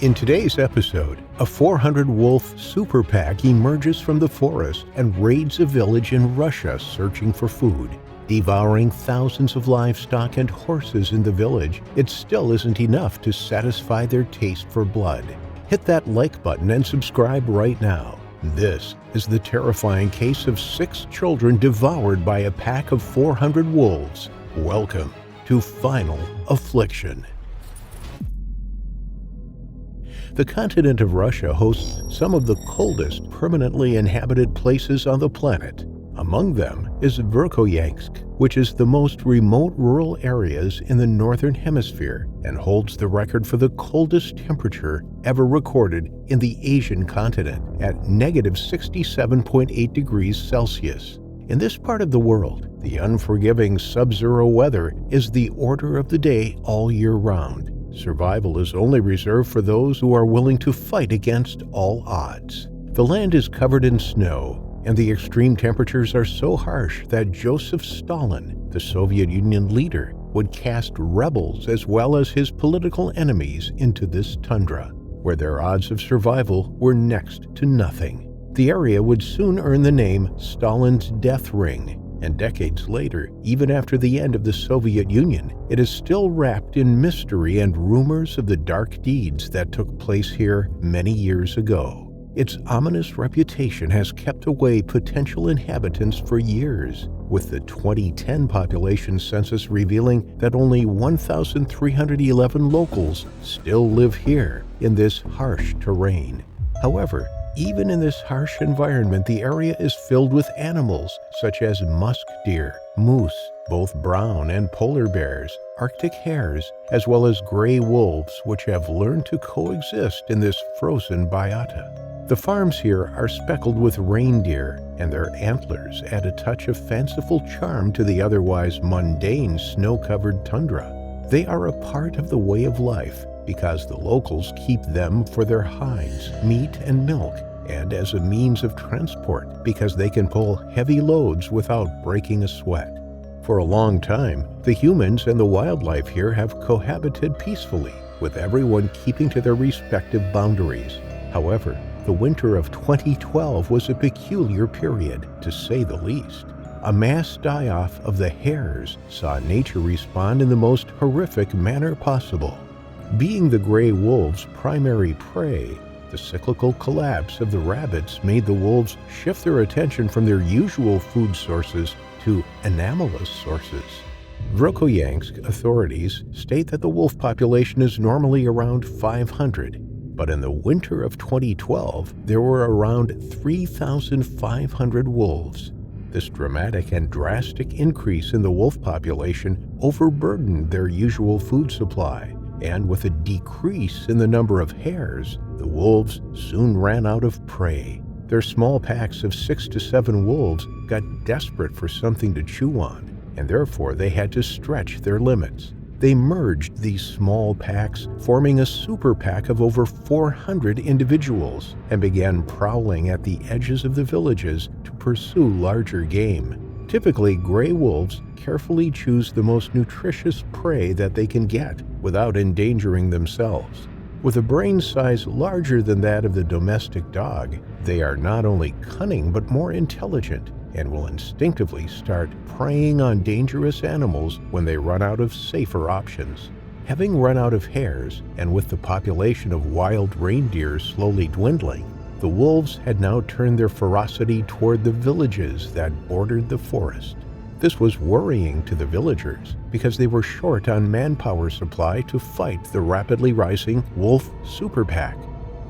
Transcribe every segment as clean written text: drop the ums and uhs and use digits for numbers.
In today's episode, a 400-wolf super pack emerges from the forest and raids a village in Russia searching for food. Devouring thousands of livestock and horses in the village, it still isn't enough to satisfy their taste for blood. Hit that like button and subscribe right now. This is the terrifying case of 6 children devoured by a pack of 400 wolves. Welcome to Final Affliction. The continent of Russia hosts some of the coldest permanently inhabited places on the planet. Among them is Verkhoyansk, which is the most remote rural areas in the northern hemisphere and holds the record for the coldest temperature ever recorded in the Asian continent at -67.8 degrees Celsius. In this part of the world, the unforgiving sub-zero weather is the order of the day all year round. Survival is only reserved for those who are willing to fight against all odds. The land is covered in snow, and the extreme temperatures are so harsh that Joseph Stalin, the Soviet Union leader, would cast rebels as well as his political enemies into this tundra, where their odds of survival were next to nothing. The area would soon earn the name Stalin's Death Ring, and decades later, even after the end of the Soviet Union, it is still wrapped in mystery and rumors of the dark deeds that took place here many years ago. Its ominous reputation has kept away potential inhabitants for years, with the 2010 population census revealing that only 1,311 locals still live here in this harsh terrain. However, even in this harsh environment, the area is filled with animals such as musk deer, moose, both brown and polar bears, Arctic hares, as well as gray wolves, which have learned to coexist in this frozen biota. The farms here are speckled with reindeer, and their antlers add a touch of fanciful charm to the otherwise mundane snow-covered tundra. They are a part of the way of life, because the locals keep them for their hides, meat, and milk, and as a means of transport because they can pull heavy loads without breaking a sweat. For a long time, the humans and the wildlife here have cohabited peacefully, with everyone keeping to their respective boundaries. However, the winter of 2012 was a peculiar period, to say the least. A mass die-off of the hares saw nature respond in the most horrific manner possible. Being the gray wolves' primary prey, the cyclical collapse of the rabbits made the wolves shift their attention from their usual food sources to anomalous sources. Verkhoyansk authorities state that the wolf population is normally around 500, but in the winter of 2012, there were around 3,500 wolves. This dramatic and drastic increase in the wolf population overburdened their usual food supply. And with a decrease in the number of hares, the wolves soon ran out of prey. Their small packs of 6 to 7 wolves got desperate for something to chew on, and therefore they had to stretch their limits. They merged these small packs, forming a super pack of over 400 individuals, and began prowling at the edges of the villages to pursue larger game. Typically, gray wolves carefully choose the most nutritious prey that they can get without endangering themselves. With a brain size larger than that of the domestic dog, they are not only cunning but more intelligent and will instinctively start preying on dangerous animals when they run out of safer options. Having run out of hares, and with the population of wild reindeer slowly dwindling, the wolves had now turned their ferocity toward the villages that bordered the forest. This was worrying to the villagers because they were short on manpower supply to fight the rapidly rising wolf super pack.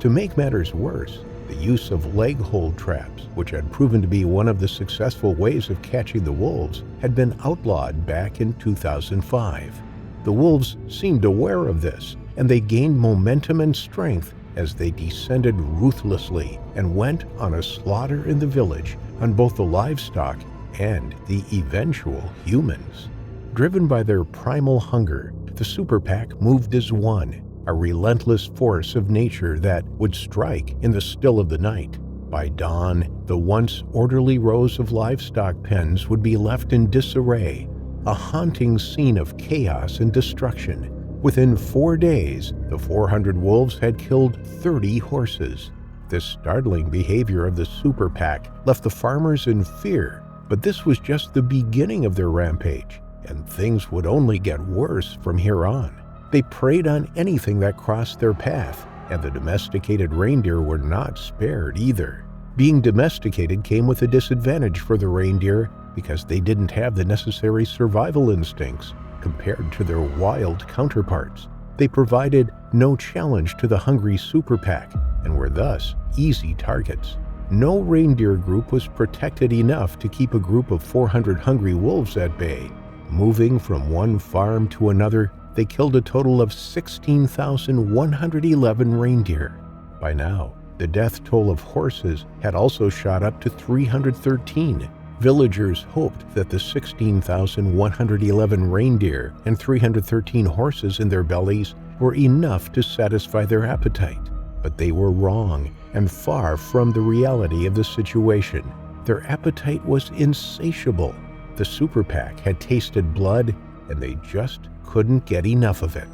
To make matters worse, the use of leg hold traps, which had proven to be one of the successful ways of catching the wolves, had been outlawed back in 2005. The wolves seemed aware of this, and they gained momentum and strength as they descended ruthlessly and went on a slaughter in the village on both the livestock and the eventual humans. Driven by their primal hunger, the super pack moved as one, a relentless force of nature that would strike in the still of the night. By dawn, the once orderly rows of livestock pens would be left in disarray, a haunting scene of chaos and destruction. Within 4 days, the 400 wolves had killed 30 horses. This startling behavior of the super pack left the farmers in fear, but this was just the beginning of their rampage, and things would only get worse from here on. They preyed on anything that crossed their path, and the domesticated reindeer were not spared either. Being domesticated came with a disadvantage for the reindeer because they didn't have the necessary survival instincts compared to their wild counterparts. They provided no challenge to the hungry super pack and were thus easy targets. No reindeer group was protected enough to keep a group of 400 hungry wolves at bay. Moving from one farm to another, they killed a total of 16,111 reindeer. By now, the death toll of horses had also shot up to 313. Villagers hoped that the 16,111 reindeer and 313 horses in their bellies were enough to satisfy their appetite. But they were wrong and far from the reality of the situation. Their appetite was insatiable. The super pack had tasted blood, and they just couldn't get enough of it.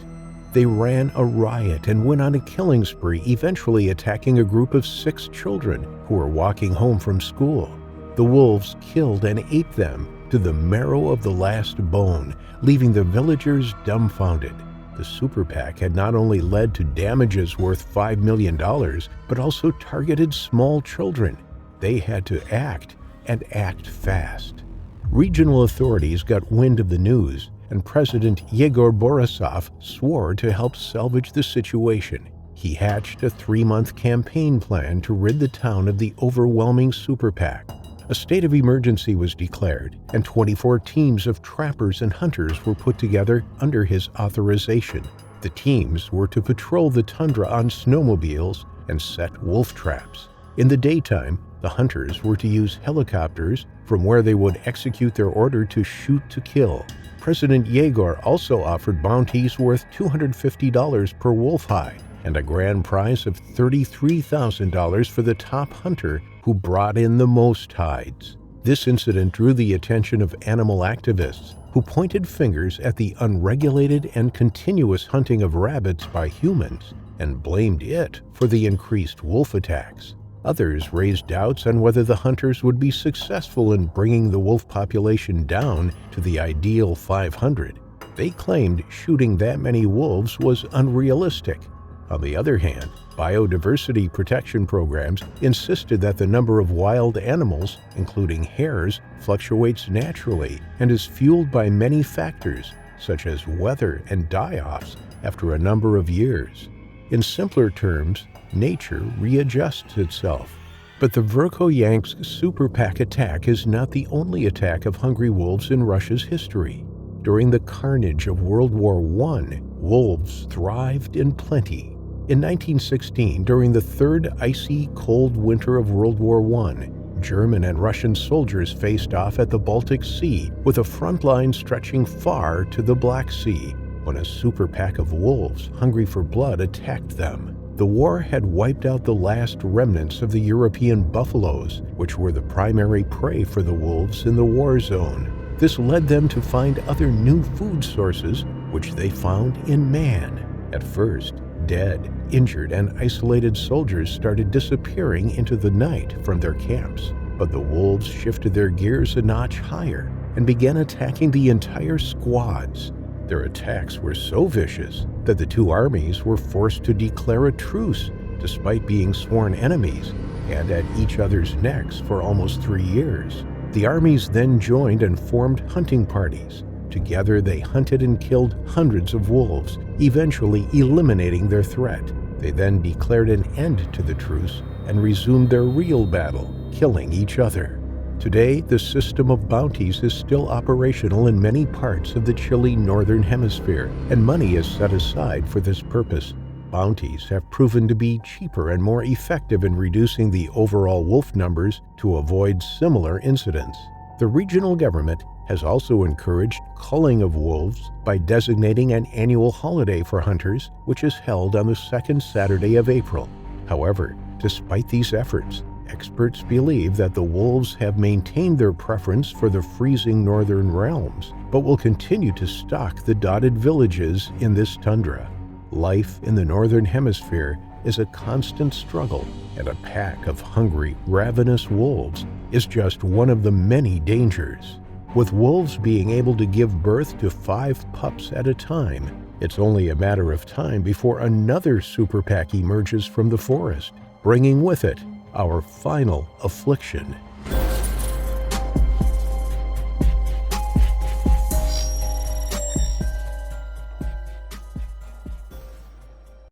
They ran a riot and went on a killing spree, eventually attacking a group of 6 children who were walking home from school. The wolves killed and ate them to the marrow of the last bone, leaving the villagers dumbfounded. The super pack had not only led to damages worth $5 million, but also targeted small children. They had to act, and act fast. Regional authorities got wind of the news, and President Yegor Borisov swore to help salvage the situation. He hatched a 3-month campaign plan to rid the town of the overwhelming super pack. A state of emergency was declared, and 24 teams of trappers and hunters were put together under his authorization. The teams were to patrol the tundra on snowmobiles and set wolf traps. In the daytime, the hunters were to use helicopters from where they would execute their order to shoot to kill. President Yegor also offered bounties worth $250 per wolf hide and a grand prize of $33,000 for the top hunter who brought in the most hides. This incident drew the attention of animal activists who pointed fingers at the unregulated and continuous hunting of rabbits by humans and blamed it for the increased wolf attacks. Others raised doubts on whether the hunters would be successful in bringing the wolf population down to the ideal 500. They claimed shooting that many wolves was unrealistic. On the other hand, biodiversity protection programs insisted that the number of wild animals, including hares, fluctuates naturally and is fueled by many factors, such as weather and die-offs, after a number of years. In simpler terms, nature readjusts itself. But the Verkhoyansk super pack attack is not the only attack of hungry wolves in Russia's history. During the carnage of World War I, wolves thrived in plenty. In 1916, during the third icy cold winter of World War I, German and Russian soldiers faced off at the Baltic Sea with a front line stretching far to the Black Sea when a super pack of wolves hungry for blood attacked them. The war had wiped out the last remnants of the European buffaloes, which were the primary prey for the wolves in the war zone. This led them to find other new food sources, which they found in man. At first, dead, injured, and isolated soldiers started disappearing into the night from their camps. But the wolves shifted their gears a notch higher and began attacking the entire squads. Their attacks were so vicious that the two armies were forced to declare a truce, despite being sworn enemies and at each other's necks for almost 3 years. The armies then joined and formed hunting parties. Together they hunted and killed hundreds of wolves, eventually eliminating their threat. They then declared an end to the truce and resumed their real battle, killing each other. Today, the system of bounties is still operational in many parts of the chilly northern hemisphere, and money is set aside for this purpose. Bounties have proven to be cheaper and more effective in reducing the overall wolf numbers to avoid similar incidents. The regional government has also encouraged culling of wolves by designating an annual holiday for hunters, which is held on the second Saturday of April. However, despite these efforts, Experts believe that the wolves have maintained their preference for the freezing northern realms, but will continue to stalk the dotted villages in this tundra. Life in the northern hemisphere is a constant struggle, and a pack of hungry, ravenous wolves is just one of the many dangers. With wolves being able to give birth to 5 pups at a time, it's only a matter of time before another super pack emerges from the forest, bringing with it our final affliction.